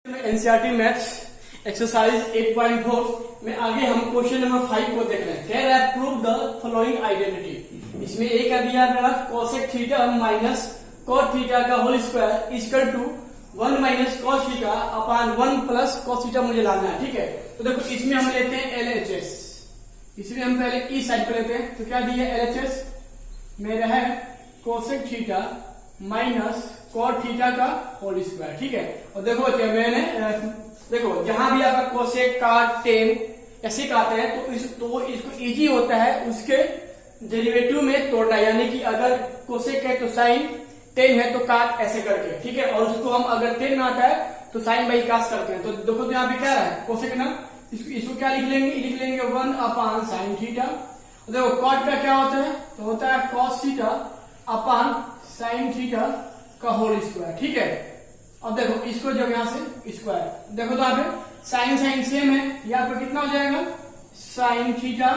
NCERT maths exercise 8.4 में आगे हम क्वेश्चन नंबर 5 को देख रहे हैं। कह रहा है प्रूव द फॉलोइंग आइडेंटिटी। इसमें एक का दिया मेरा cosec theta minus cot theta का whole square equal to 1 minus cos theta upon 1 plus cos theta मुझे लाना है। ठीक है, तो देखो इसमें हम लेते हैं एलएचएस। इसमें हम पहले इस साइड पर लेते हैं, तो क्या दिया एलएचएस मेरा है cosec theta minus cot theta का होल स्क्वायर। ठीक है, और देखो क्या मैंने देखो जहां भी आपका कोसेक काट टेन ऐसे काटते हैं तो इसको इजी होता है उसके डेरिवेटिव में तोड़ना, यानी कि अगर कोसेक है तो साइन, टेन है तो काट, ऐसे करके। ठीक है, और उसको हम अगर टेन में आता है तो साइन बाई कास करते हैं। तो देखो तो यहाँ पे क्या है कोसेक ना, इसको क्या लिख लेंगे 1 अपॉन साइन थीटा। देखो कॉट का क्या होता है, तो होता है cos theta upon sine theta का होल स्क्वायर। ठीक है, अब देखो इसको जब यहां से स्क्वायर, देखो तो यहाँ पे साइन साइन सेम है, ये आपका कितना हो जाएगा साइन थीटा,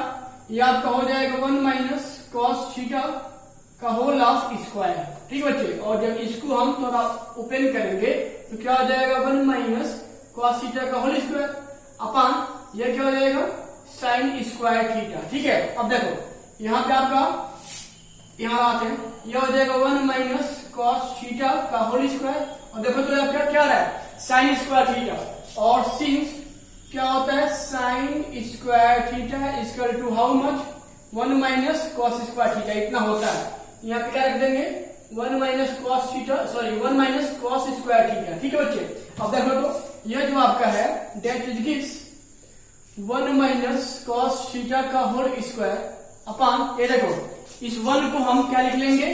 ये आपका हो जाएगा 1 माइनस कॉस थीटा का होल ऑफ स्क्वायर। ठीक है बच्चे, और जब इसको हम थोड़ा ओपन करेंगे तो क्या हो जाएगा 1 माइनस कॉस थीटा का होल स्क्वायर अपॉन ये क्या हो जाएगा साइन स्क्वायर थीटा। ठीक है, अब देखो यहाँ पे आपका यहाँ आते हैं, यह हो जाएगा 1 माइनस कॉस थीटा का होल स्क्वायर, और देखो तो आपका क्या रहा है साइन स्क्वायर थीटा, और सिंस क्या होता है sine square theta equal to how much 1 minus cos square theta, इतना होता है। यहाँ पे क्या रख देंगे 1 minus cos theta, sorry 1 minus cos square theta. ठीक है बच्चे, अब देखो तो यह जो आपका है that is gives 1 minus cos theta का होल स्क्वायर अपॉन, ये देखो इस 1 को हम क्या लिख लेंगे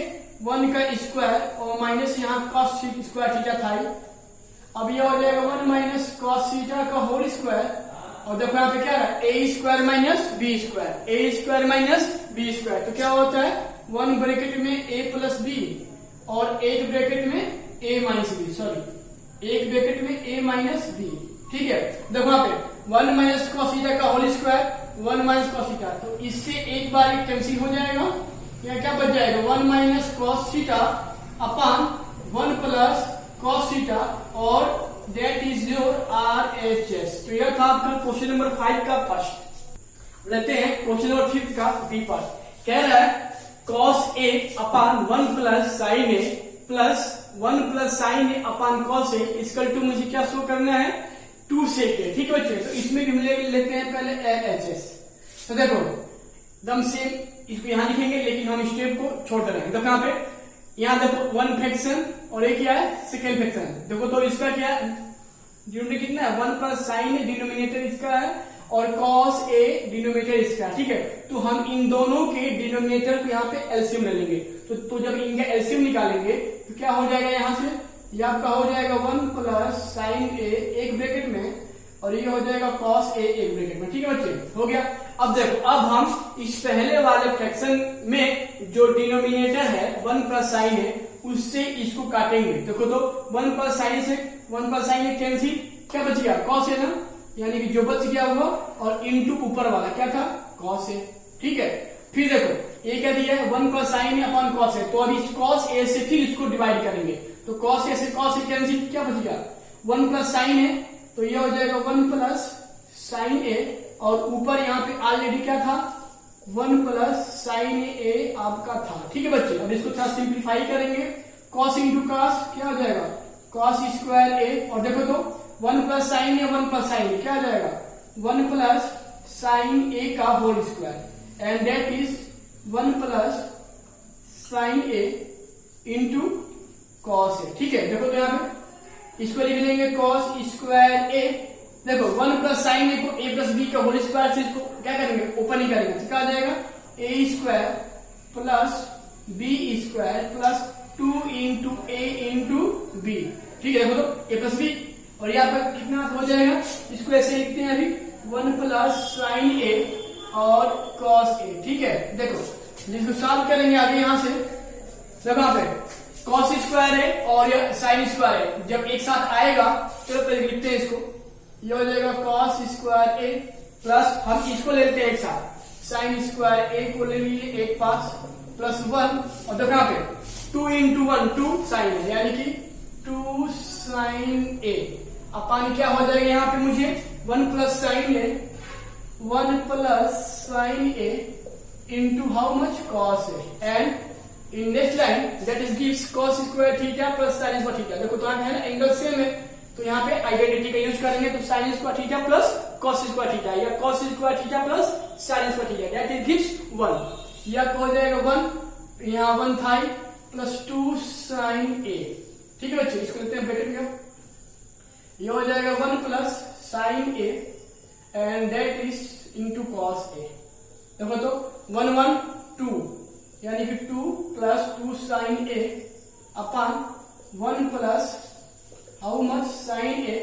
1 का स्क्वायर और माइनस यहाँ कॉस स्क्वायर थीटा था। अब ये हो जाएगा 1 माइनस कॉस थीटा का होल स्क्वायर, और देखो यहाँ पे क्या है A square minus B square, A square minus B square. तो क्या होता है 1 ब्रैकेट में ए प्लस बी और एक ब्रैकेट में ए माइनस बी, सॉरी एक ब्रैकेट में ए माइनस बी। ठीक है, देखो यहाँ पे 1 माइनस कॉस थीटा का whole square 1 minus cos theta, तो इससे एक बार कैंसिल हो जाएगा, यहाँ क्या बच जाएगा 1 minus cos theta upon 1 plus cos theta, और दैट इज योर आरएचएस। तो यह था आपका क्वेश्चन नंबर 5 का फर्स्ट। लेते हैं क्वेश्चन नंबर 5 का बी फर्स्ट। कह रहा है cos A upon 1 plus sine A plus 1 plus sine A upon cos A equal to मुझे क्या शो करना है 2 सेक ए। ठीक है बच्चे, तो इसमें भी लेते हैं पहले एलएचएस। तो देखो एकदम सेम इसको यहां लिखेंगे, लेकिन हम स्टेप को छोड़ रहे हैं। देखो यहाँ पे यहाँ देखो 1 फ्रैक्शन और एक क्या है सेकेंड फ्रैक्शन। देखो तो इसका क्या है डिनोमिनेटर कितना है 1 प्लस साइन डिनोमिनेटर इसका है और कॉस ए डिनोमिनेटर इसका। ठीक है, तो हम इन दोनों के डिनोमिनेटर को यहाँ पे एलसीएम ले लेंगे। तो जब इनका एलसीएम निकालेंगे तो क्या हो जाएगा यहाँ से, ये आपका हो जाएगा 1 प्लस साइन ए एक ब्रैकेट में, और ये हो जाएगा कॉस ए एक ब्रैकेट में। ठीक है बच्चे, हो गया। अब देखो अब हम इस पहले वाले फ्रैक्शन में जो डिनोमिनेटर है 1 प्लस साइन है उससे इसको काटेंगे। देखो तो 1 प्लस साइन से 1 प्लस साइन है कैंसिल, क्या बच गया कॉस है ना, यानी कि जो बच गया हुआ, और इनटू ऊपर वाला क्या था कॉस है। ठीक है, फिर देखो ये क्या दिया है 1 प्लस साइन है अपॉन कॉस है, तो अब इस कॉस ए से फिर इसको डिवाइड करेंगे, तो कॉस ए से कॉस ए कैंसिल, क्या बच गया 1 प्लस साइन है, तो ये हो जाएगा 1 प्लस साइन ए, और ऊपर यहाँ पे ऑलरेडी क्या था 1 प्लस साइन ए आपका था। ठीक है बच्चे, अब इसको थोड़ा सिंप्लीफाई करेंगे, कॉस इंटू कॉस क्या हो जाएगा कॉस स्क्वायर ए, और देखो तो 1 plus sine A 1 plus sine A क्या हो जाएगा 1 प्लस साइन ए का whole square, and that is 1 plus sine A into cos A. ठीक है, देखो तो यहाँ पे इसको लिख लेंगे कॉस स्क्वायर ए। देखो 1 प्लस साइन ए को ए प्लस बी का होल स्क्वायर से इसको क्या करेंगे ओपन ही करेंगे, तो क्या आ जाएगा A square plus B square plus 2 into A into B. ठीक है, देखो तो ए प्लस बी, और यहाँ पर कितना हो जाएगा, इसको ऐसे लिखते हैं अभी 1 प्लस साइन ए और कॉस ए। ठीक है, देखो जिसको सॉल्व करेंगे आगे यहाँ से, देखो यहाँ पे कॉस स्क्वायर है और ये साइन स्क्वायर है, जब एक साथ आएगा चलो पहले लिखते हैं इसको, ये हो जाएगा कॉस स्क्वायर ए प्लस हम इसको ले लेते हैं एक साथ साइन स्क्वायर ए को ले लीजिए एक पास प्लस 1, और देखो यहाँ पे 2 इंटू 1 2 साइन है, यानी कि 2 साइन ए। अपान क्या हो जाएगा यहाँ पे मुझे 1 plus sine A, 1 plus sine A into how much cos A, and in next line that is gives cos square theta plus sine square theta. देखो तो है ना एंगल सेम है, तो यहाँ पे आइडेंटिटी का यूज करेंगे, तो sine square theta plus cos square theta या cos square theta plus sine square theta that is gives 1। या हो जाएगा 1, यहाँ 1 था प्लस 2 साइन ए। ठीक है बच्चों, इसको लेते हैं ब्रैकेट में, ये हो जाएगा 1 plus sine A and that is into cos A. देखो तो 1 1 2 यानी कि 2 plus 2 sine A upon 1 plus how much sine A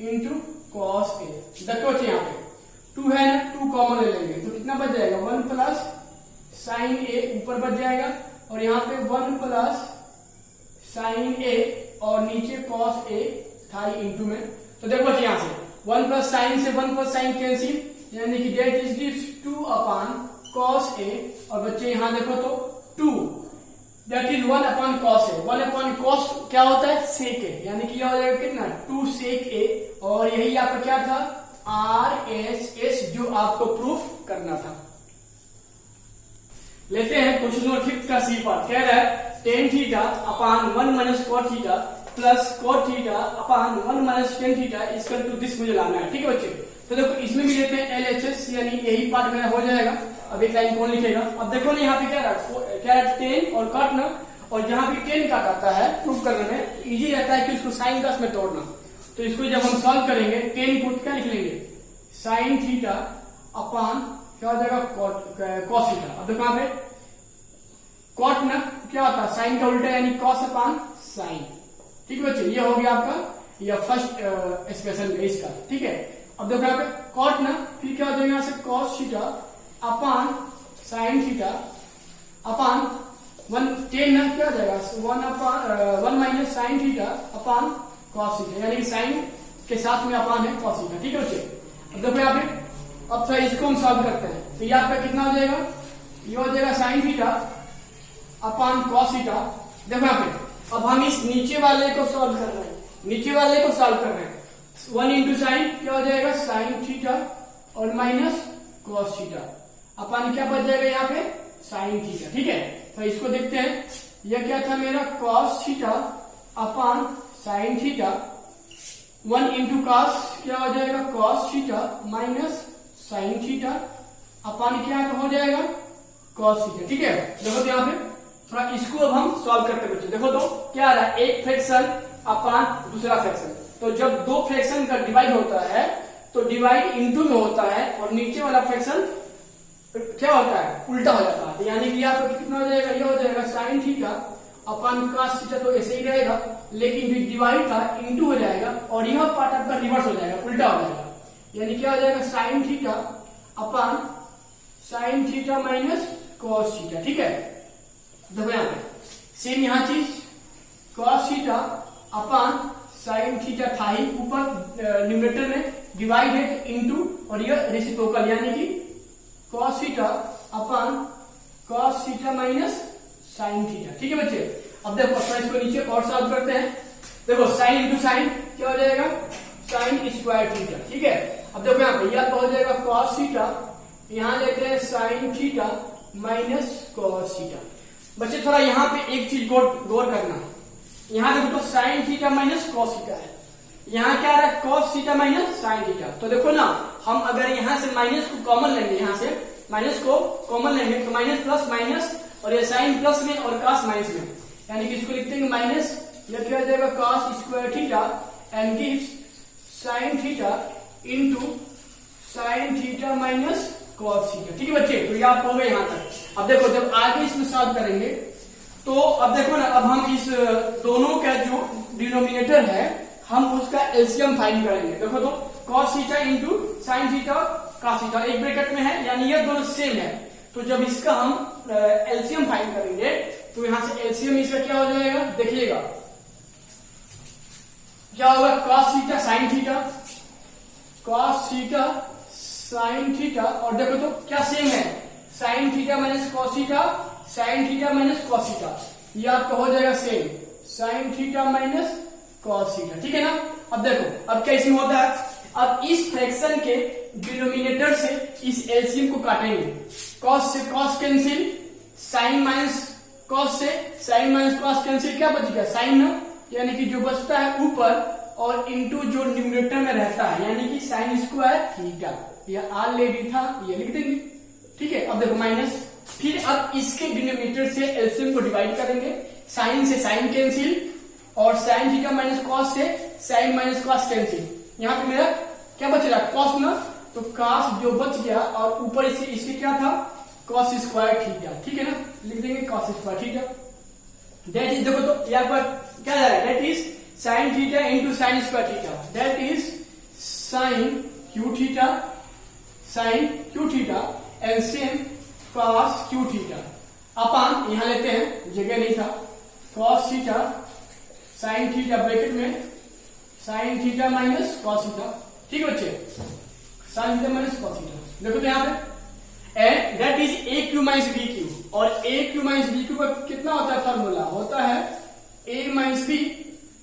into cos A. देखो यहाँ पे 2 है ना, 2 कॉमन ले लेंगे तो कितना बच जाएगा 1 प्लस साइन ए ऊपर बच जाएगा, और यहाँ पे 1 प्लस साइन ए और नीचे कॉस ए था इंटू में। तो देखो यहाँ से 1 प्लस साइन से 1 प्लस साइन कैंसिल, यानी कि that is gives 2 upon cos A, और बच्चे यहाँ देखो तो 2 that is 1 upon cos A. 1 upon cos क्या होता है सेक ए, यानी कि यह हो जाएगा कितना 2 सेक ए, और यही आपका क्या था आर एच एस जो आपको प्रूफ करना था। लेते हैं क्वेश्चन नंबर 5 का सी पार्ट। कह रहा है tan theta upon 1 minus cot theta plus cot theta upon 1 minus tan theta equal to this मुझे लाना है। ठीक है बच्चे, तो देखो इसमें भी लेते हैं LHS, यानी यही पार्ट मेरा हो जाएगा। अब एक लाइन कौन लिखेगा, अब देखो ना यहाँ पे क्या रहा टेन और कॉट ना, और जहां भी टेन का आता है प्रूफ करने में इजी रहता है कि उसको साइन का में तोड़ना। तो इसको जब हम सॉल्व करेंगे टेन को क्या लिख लेंगे साइन थीटा अपॉन क्या हो जाएगा कॉस थीटा। अब देखो यहाँ पे कॉट ना क्या होता है साइन का उल्टा यानी कॉस अपॉन साइन। ठीक है बच्चे, ये हो गया आपका यह फर्स्ट एक्सप्रेशन इसका। ठीक है, अब देखो यहाँ पे कॉट ना, फिर क्या हो जाएगा यहाँ से cos theta upon sine theta upon 1 ten ना क्या हो जाएगा 1 upon 1 minus sine theta upon cos theta, यानी कि साइन के साथ में अपॉन है कॉस थीटा। ठीक है बच्चे, अब देखो यहाँ पे अब सर इसको हम सॉल्व करते हैं, तो ये आपका कितना हो जाएगा, ये हो जाएगा sine theta upon cos theta. देखो यहाँ पे अब हम इस नीचे वाले को सॉल्व कर रहे हैं, नीचे वाले को सॉल्व कर रहे हैं 1 इंटू साइन क्या हो जाएगा साइन थीटा और माइनस कॉस थीटा अपॉन क्या बच जाएगा यहाँ पे साइन थीटा। ठीक है, तो इसको देखते हैं, यह क्या था मेरा cos theta upon sine theta, 1 into cos क्या हो जाएगा cos theta minus sine theta upon क्या हो जाएगा कॉस थीटा। ठीक है, देखो तो यहाँ पे थोड़ा इसको अब हम सॉल्व करते बच्चे। देखो तो क्या आ रहा है एक फ्रैक्शन अपॉन दूसरा फ्रैक्शन, तो जब दो फ्रैक्शन का डिवाइड होता है तो डिवाइड इनटू में होता है, और नीचे वाला फ्रैक्शन क्या होता है उल्टा हो जाता है, यानी कि यहाँ पर कितना हो जाएगा ये हो जाएगा sine theta upon cos theta, तो ऐसे ही रहेगा, लेकिन जो डिवाइड था इनटू हो जाएगा और यह पार्ट आपका रिवर्स हो जाएगा उल्टा हो जाएगा, यानी क्या हो जाएगा sine theta upon sine theta minus cos theta. ठीक है, देखो यहाँ पे सेम यहाँ चीज cos theta upon sine theta था ही, ऊपर न्यूमरेटर में डिवाइड है इनटू और यह रेसिप्रोकल, यानी कि cos theta upon cos theta minus sine theta. ठीक है बच्चे, अब देखो अपना इसको नीचे और सॉल्व करते हैं। देखो साइन इंटू साइन क्या हो जाएगा साइन स्क्वायर थीटा। ठीक है, अब देखो यहाँ पे यह हो जाएगा कॉस थीटा, यहाँ लेते हैं sign theta minus cos theta. बच्चे थोड़ा यहाँ पे एक चीज गौर करना, यहाँ देखो तो sign theta minus cos theta है, यहाँ क्या आ रहा है cos theta minus sine theta. तो देखो ना हम अगर यहाँ से माइनस को कॉमन लेंगे, यहाँ से माइनस को कॉमन लेंगे तो माइनस प्लस माइनस, और ये साइन प्लस में और कॉस माइनस में, यानी कि इसको लिखते हैं माइनस, यह क्या हो जाएगा cos square theta and gives sine theta into sine theta minus cos theta. ठीक है बच्चे, तो ये आप हो गए यहाँ तक। अब देखो जब आगे इसमें सॉल्व करेंगे तो अब देखो ना, अब हम इस दोनों का जो डिनोमिनेटर है हम उसका एलसीएम फाइंड करेंगे। देखो तो cos theta into sine theta cos theta एक ब्रैकेट में है, यानी ये दोनों सेम है, तो जब इसका हम एलसीएम फाइंड करेंगे तो यहां से एलसीएम इसका क्या हो जाएगा देखिएगा क्या होगा cos theta sine theta, cos theta sine theta, और देखो तो क्या सेम है sign theta minus cos theta, sine theta minus cos theta, ये आपका हो जाएगा same sign theta minus cos theta. ठीक है ना, अब देखो अब क्या इसमें होता है, अब इस फ्रैक्शन के डिनोमिनेटर से इस एलसीएम को काटेंगे, कॉस से cos cancel, sine minus cos से साइन माइनस कॉस कैंसिल, क्या बच गया साइन ना, यानी कि जो बचता है ऊपर और इनटू जो न्यूमरेटर में रहता है यानी कि साइन स्क्वायर थीटा, यह ऑलरेडी था ये लिख देंगे, ठीक है। अब देखो माइनस, फिर अब इसके डिनोमिनेटर से एलसीएम को डिवाइड करेंगे, साइन से साइन कैंसिल और साइन थीटा माइनस कॉस से साइन माइनस कॉस कैंसिल, यहाँ पे मेरा क्या बच रहा कॉस ना, तो कॉस जो बच गया और ऊपर इसे इसके क्या था कॉस स्क्वायर थीटा, ठीक है ना, लिख देंगे cos square theta. That is देखो तो यहाँ पर क्या जा रहा है, that is sine theta into sine square theta, that is sine cube theta and same cos cube theta अपन यहां लेते हैं, जगह नहीं था, cos theta sine theta bracket में sine theta minus cos theta, ठीक है बच्चे, sine theta minus cos theta. देखो तो यहाँ पे and that is a Q minus B Q, और ए क्यू माइनस बी क्यू का कितना होता है फॉर्मूला, होता है ए माइनस बी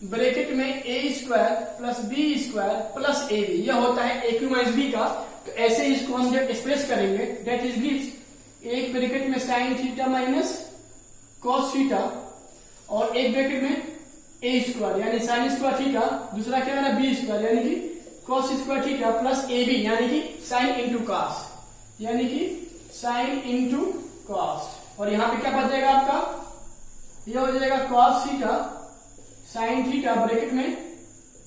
ब्रैकेट में A square plus B square plus A B, यह होता है ए क्यू माइनस बी का। तो ऐसे इसको हम जब एक्सप्रेस करेंगे दैट इज गिव्स एक ब्रैकेट में sine theta minus cos theta और एक ब्रैकेट में ए स्क्वायर यानी साइन स्क्वायर थीटा, दूसरा क्या है बी स्क्वायर यानी कि cos square theta plus A B यानी कि साइन इंटू कॉस, यानी कि साइन इंटू कॉस, और यहाँ पे क्या बच जाएगा आपका, यह हो जाएगा cos theta sine theta bracket में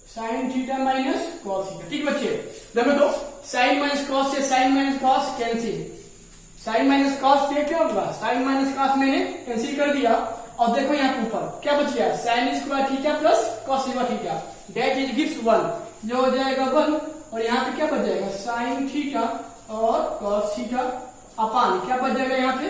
sine theta minus cos theta, ठीक बच्चे। देखो तो साइन माइनस कॉस से sine minus cos cancel, sine minus cos से क्या होगा, साइन माइनस कॉस मैंने कैंसिल कर दिया, और देखो यहाँ ऊपर क्या बच गया sine square theta plus cos square theta, that is gives 1, जो हो जाएगा 1, और यहाँ पे क्या बच जाएगा साइन थीटा और कॉस थीटा अपान क्या बच जाएगा यहाँ पे,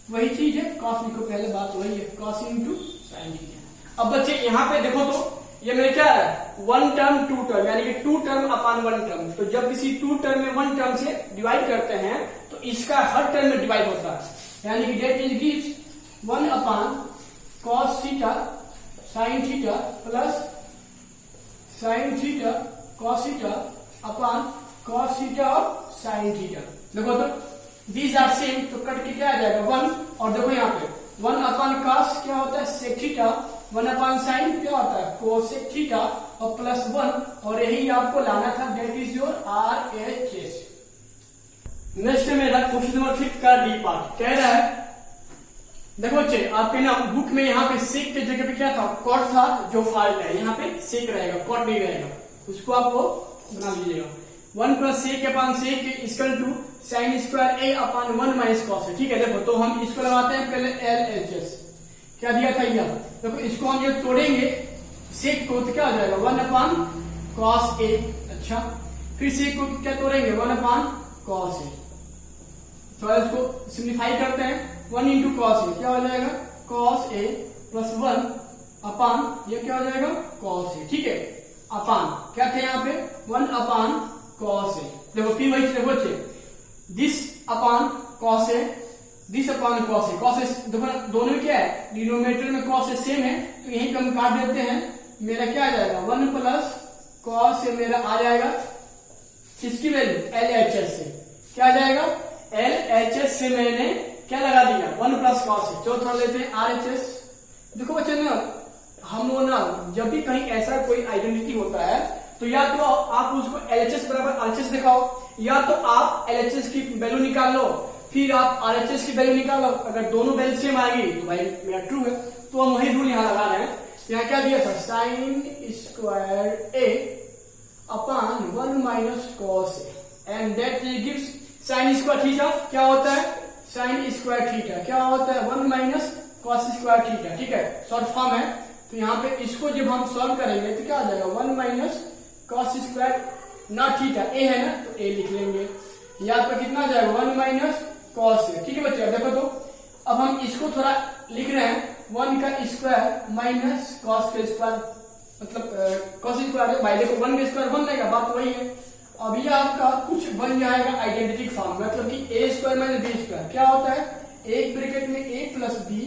वही चीज है कॉस लिखो, पहले बात वही है कॉस इंटू साइन थीटा। अब बच्चे यहाँ पे देखो तो ये मेरे क्या है 1 टर्म 2 टर्म यानी कि 2 टर्म अपान 1 टर्म, तो जब किसी 2 टर्म में 1 टर्म से डिवाइड करते हैं तो इसका हर टर्म में डिवाइड होता है, यानी कि that is gives 1 upon cos theta sine theta plus sine theta cos theta upon cos theta और साइन थीटा। देखो तो दीज आर सेम, तो कट के क्या आ जाएगा 1, और देखो यहाँ पे 1 अपान कॉस क्या होता है सेक थीटा, 1 अपान साइन क्या होता है कोसेक थीटा और प्लस 1, और यही आपको लाना था, that is your RHS। Next मेरा क्वेश्चन नंबर 5 का डी पार्ट कह रहा है, देखो बच्चे आपके ना बुक में यहाँ पे सेक के जगह पे क्या था कॉट था, जो फाल्ट है यहाँ पे सेक रहेगा कॉट नहीं रहेगा, उसको आपको बना लीजिएगा। 1 plus sec upon sec equal to sine square A upon 1 minus cos है, ठीक है। देखो तो हम इसको लगाते हैं पहले LHS, क्या दिया था यह, देखो इसको हम जब तोड़ेंगे सेक को तो क्या हो जाएगा 1 अपान कॉस ए, अच्छा फिर सेक को क्या तोड़ेंगे 1 अपान कॉस ए, थोड़ा इसको सिंप्लीफाई करते हैं 1 इंटू कॉस ए क्या हो जाएगा कॉस ए प्लस 1 अपान ये क्या हो जाएगा कॉस ए, ठीक है, अपान क्या थे यहाँ पे 1 अपान कॉस ए। देखो फिर वही देखो बच्चे this upon cos A this upon cos A, cos A देखो दोनों में क्या है डिनोमिनेटर में कॉस ए सेम है, तो यही पे हम काट देते हैं, मेरा क्या आ जाएगा 1 प्लस कॉस ए मेरा आ जाएगा किसकी वैल्यू LHS से, क्या आ जाएगा LHS से मैंने क्या लगा दिया 1 प्लस कॉस ए, चलो थोड़ा लेते हैं RHS। देखो बच्चे ना हम लोग ना जब भी कहीं ऐसा कोई आइडेंटिटी होता है तो या तो आप उसको LHS बराबर RHS दिखाओ, या तो आप LHS की वैल्यू निकाल लो फिर आप RHS की वैल्यू निकालो, अगर दोनों वैल्यू सेम आएगी तो भाई मेरा ट्रू है, तो हम वही रूल यहाँ लगा रहे हैं। यहाँ क्या दिया था sign square A upon 1 minus cos A and that gives sign square theta क्या होता है साइन स्क्वायर थीटा क्या होता है 1 माइनस कॉस स्क्वायर थीटा, ठीक है शॉर्ट फॉर्म है। तो यहाँ पे इसको जब हम सॉल्व करेंगे तो क्या आ जाएगा 1 माइनस कॉस स्क्वायर ना थीटा ए है ना तो ए लिख लेंगे, यहाँ पे कितना आ जाएगा 1 माइनस कॉस ए, ठीक है बच्चे। देखो तो अब हम इसको थोड़ा लिख रहे हैं 1 का स्क्वायर माइनस कॉस का स्क्वायर, मतलब कॉस स्क्वायर है भाई, देखो 1 का स्क्वायर बन जाएगा, बात वही है। अब ये आपका कुछ बन जाएगा आइडेंटिटी फॉर्म, मतलब कि ए स्क्वायर माइनस बी स्क्वायर क्या होता है एक ब्रैकेट में ए प्लस बी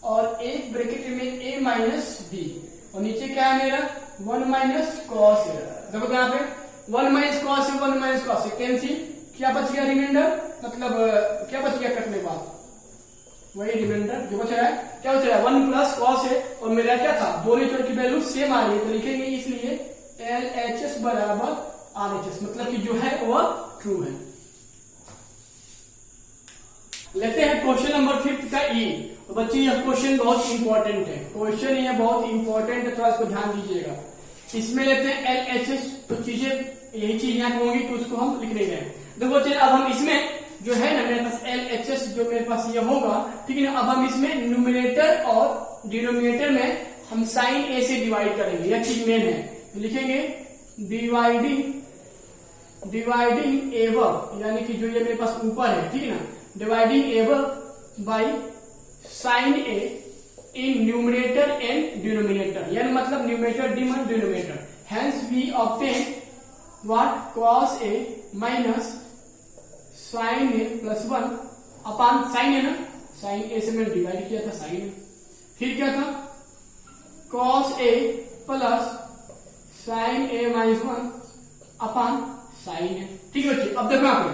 और एक ब्रैकेट में ए माइनस बी, और नीचे क्या है मेरा 1 माइनस कॉस ए। देखो तो यहाँ पे 1 minus cos A, 1 minus cos A cancel, क्या बच गया रिमाइंडर, मतलब क्या बच गया कटने के बाद, वही रिमाइंडर जो बच रहा है, क्या बच रहा है 1 प्लस कॉस है, और मेरा क्या था दोनों चर की वैल्यू सेम आ रही है, तो लिखेंगे इसलिए LHS बराबर RHS, मतलब कि जो है वह ट्रू है। लेते हैं क्वेश्चन नंबर 5 का ई। तो बच्चे यह क्वेश्चन बहुत इंपॉर्टेंट है, क्वेश्चन ये बहुत इंपॉर्टेंट है, थोड़ा इसको ध्यान दीजिएगा। इसमें लेते हैं LHS, तो चीजें यही चीज यहाँ होंगी तो उसको हम लिख लेंगे। देखो चलिए अब हम इसमें जो है ना मेरे पास LHS जो मेरे पास ये होगा, ठीक है ना। अब हम इसमें न्यूमरेटर और डिनोमिनेटर में हम साइन ए से डिवाइड करेंगे, यह चीज मेन है। लिखेंगे डिवाइडिंग एबव, यानी कि जो ये मेरे पास ऊपर है, ठीक है ना, dividing above by sine A in numerator and denominator, यानी मतलब numerator denominator. Hence we obtain what cos a minus sine A plus 1 upon sine A ना, साइन ए से मैंने डिवाइड किया था साइन ए, फिर क्या था cos a plus sine A minus 1 upon sine A. ठीक है बच्चे, अब देखो यहाँ पे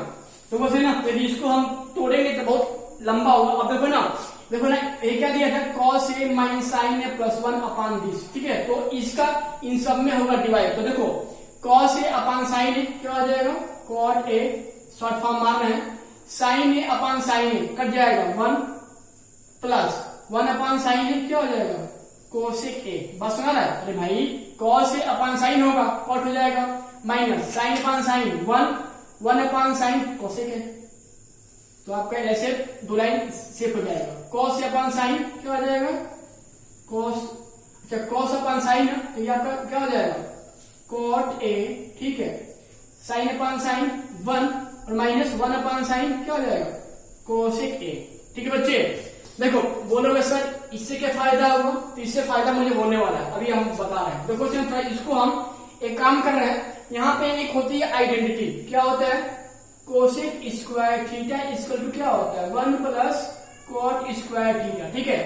तो बस है ना, यदि इसको हम तोड़ेंगे तो बहुत लंबा होगा। अब देखो ना ये क्या दिया था cos a minus sine A plus 1 upon this, ठीक है, तो इसका इन सब में होगा डिवाइड। तो देखो cos a upon sine A क्या हो जाएगा, cot a शॉर्ट फॉर्म मार रहे हैं, साइन ए अपान साइन ए कट जाएगा 1 प्लस 1 अपान साइन ए क्या हो जाएगा कोसेक ए। बस सुना रहा है, अरे भाई cos ए अपान साइन होगा कॉट हो जाएगा, minus sine upon sine 1 upon sine cosec A, तो आपका ऐसे दो लाइन सेफ हो जाएगा। cos ए अपान साइन क्या हो जाएगा cos, अच्छा cos अपान साइन तो ये आपका क्या हो जाएगा cot ए, ठीक है, साइन अपान साइन 1 और माइनस 1 अपान साइन क्या हो जाएगा कोसेक ए। ठीक है बच्चे, देखो बोलोगे सर इससे क्या फायदा होगा, तो इससे फायदा मुझे होने वाला है, अभी हम बता रहे हैं। देखो चलो इसको हम एक काम कर रहे हैं, यहाँ पे एक होती है आइडेंटिटी, क्या होता है cosec square theta equal to क्या होता है 1 प्लस कॉट स्क्वायर थीटा, ठीक है।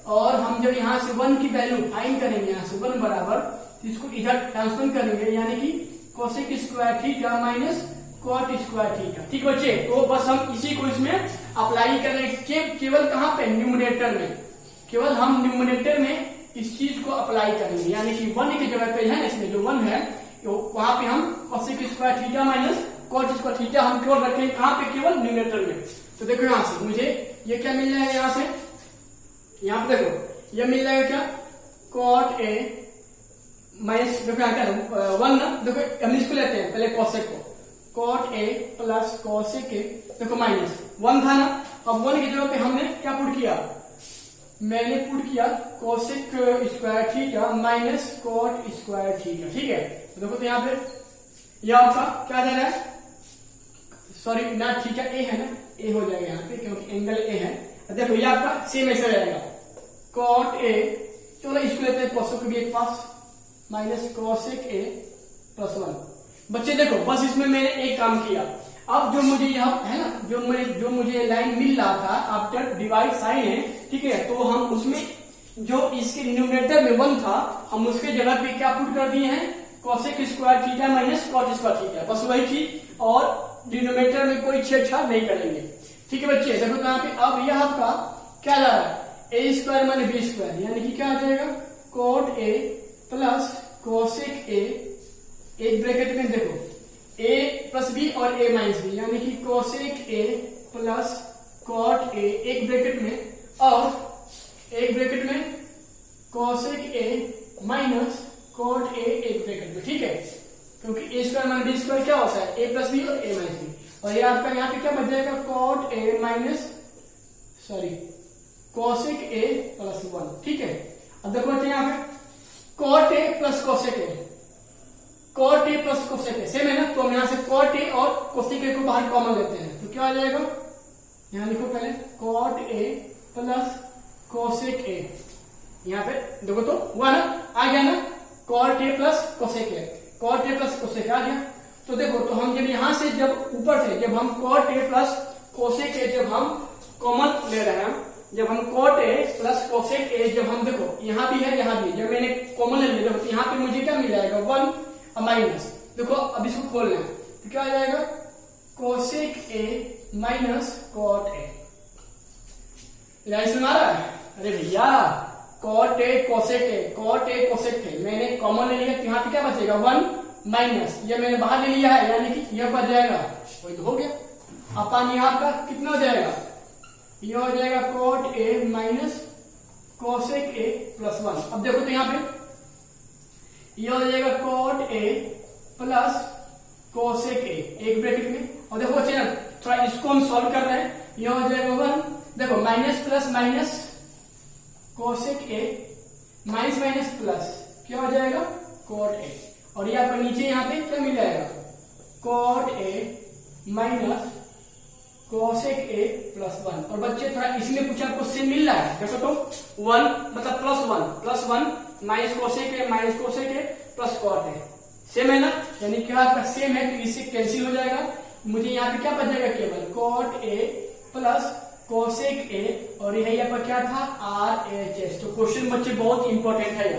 और हम जब यहाँ से 1 की वैल्यू फाइंड करेंगे, यहाँ से 1 बराबर इसको इधर ट्रांसफर करेंगे, यानी कि cosec square theta minus cot square theta. ठीक बच्चे, तो बस हम इसी को इसमें अप्लाई करेंगे, केवल कहाँ पे न्यूमरेटर में, केवल हम न्यूमरेटर में इस चीज को अप्लाई करेंगे, यानी कि 1 की जगह पे है ना, इसमें जो 1 है तो वहां पे हम cosec square theta minus cot square theta हम केवल रखेंगे कहाँ पे, केवल न्यूमरेटर में। तो देखो यहाँ से मुझे ये क्या मिल जाएगा, यहाँ से यहाँ पे देखो ये मिल जाएगा क्या कॉट ए माइनस, देखो यहाँ क्या 1 ना, देखो हम इसको लेते हैं पहले कोसेक को, cot A plus cosec A, देखो माइनस 1 था ना, अब 1 की जगह पे हमने क्या पुट किया, मैंने पुट किया cosec square theta minus cot square theta, ठीक है। तो देखो तो यहाँ पे यह आपका क्या जा रहा है, सॉरी ना थीटा ए है ना, ए हो जाएगा यहाँ पे क्योंकि एंगल ए है। देखो ये आपका सेम ऐसे रहेगा कॉट ए, चलो इसको लेते हैं कोसेक भी एक पास माइनस कोसेक ए प्लस 1। बच्चे देखो बस इसमें मैंने एक काम किया, अब जो मुझे यह है ना, जो मुझे लाइन मिल रहा था आफ्टर डिवाइड साइन है, ठीक है, तो हम उसमें जो इसके न्यूमरेटर में 1 था हम उसके जगह पे क्या पुट कर दिए हैं cosec square theta minus cot square theta, बस वही चीज, और डिनोमिनेटर में कोई छेड़छाड़ नहीं करेंगे। ठीक है बच्चे, देखो तो यहाँ पे अब यह आपका क्या जा रहा है A square minus B square, यानी कि क्या आ जाएगा cot A plus cosec A, एक ब्रैकेट में देखो a प्लस बी और a माइनस बी, यानी कि cosec A plus cot A एक ब्रैकेट में, और एक ब्रैकेट में cosec A minus cot A एक ब्रैकेट में, ठीक है, क्योंकि A square minus B square क्या होता है a प्लस बी और a माइनस बी, और ये आपका यहाँ पे क्या बच जाएगा cot A minus sorry cosec A plus 1, ठीक है। अब देखो यहाँ पे cot A plus cosec A, cot A plus cosec A same है ना, तो हम यहाँ से कॉट ए और कोसेक ए को बाहर कॉमन लेते हैं, तो क्या आ जाएगा, यहाँ लिखो पहले cot A plus cosec A, यहाँ पे देखो तो हुआ ना, आ गया ना cot A plus cosec A, cot A plus cosec आ गया। तो देखो तो हम जब यहाँ से जब ऊपर से जब हम cot A plus cosec A जब हम कॉमन ले रहे हैं, जब हम cot a plus cosec a, जब हम देखो यहाँ भी है यहाँ भी, जब मैंने कॉमन ले लिया देखो यहाँ पे मुझे क्या मिल जाएगा 1 माइनस, देखो अब इसको खोलना है तो क्या आ जाएगा cosec a minus cot a। यही सुना रहा है? अरे भैया cot a cosec a, cot a cosec a मैंने कॉमन ले लिया तो यहाँ पे क्या बचेगा 1 माइनस, ये मैंने बाहर ले लिया है यानी कि यह बच जाएगा, वही तो हो गया। अपन यहाँ का कितना हो जाएगा, यह हो जाएगा cot a minus cosec a plus 1। अब देखो तो यहाँ पे यह हो जाएगा cot a plus cosec a एक ब्रैकेट में, और देखो बच्चे ना थोड़ा इसको हम सॉल्व कर रहे हैं, यह हो जाएगा 1, देखो minus plus minus cosec a minus minus plus क्या हो जाएगा cot a, और यहाँ पर नीचे यहाँ पे क्या मिल जाएगा cot a minus cosec a plus 1। और बच्चे थोड़ा इसमें कुछ आपको सेम मिल रहा है, देखो तो 1 मतलब plus 1 minus cosec a minus cosec a plus cot a same है ना, यानी क्या आपका सेम है तो इससे कैंसिल हो जाएगा, मुझे यहाँ पे क्या बच जाएगा केवल cot a plus cosec a, और यह यहाँ पर क्या था RHS। तो क्वेश्चन बच्चे बहुत इंपॉर्टेंट है।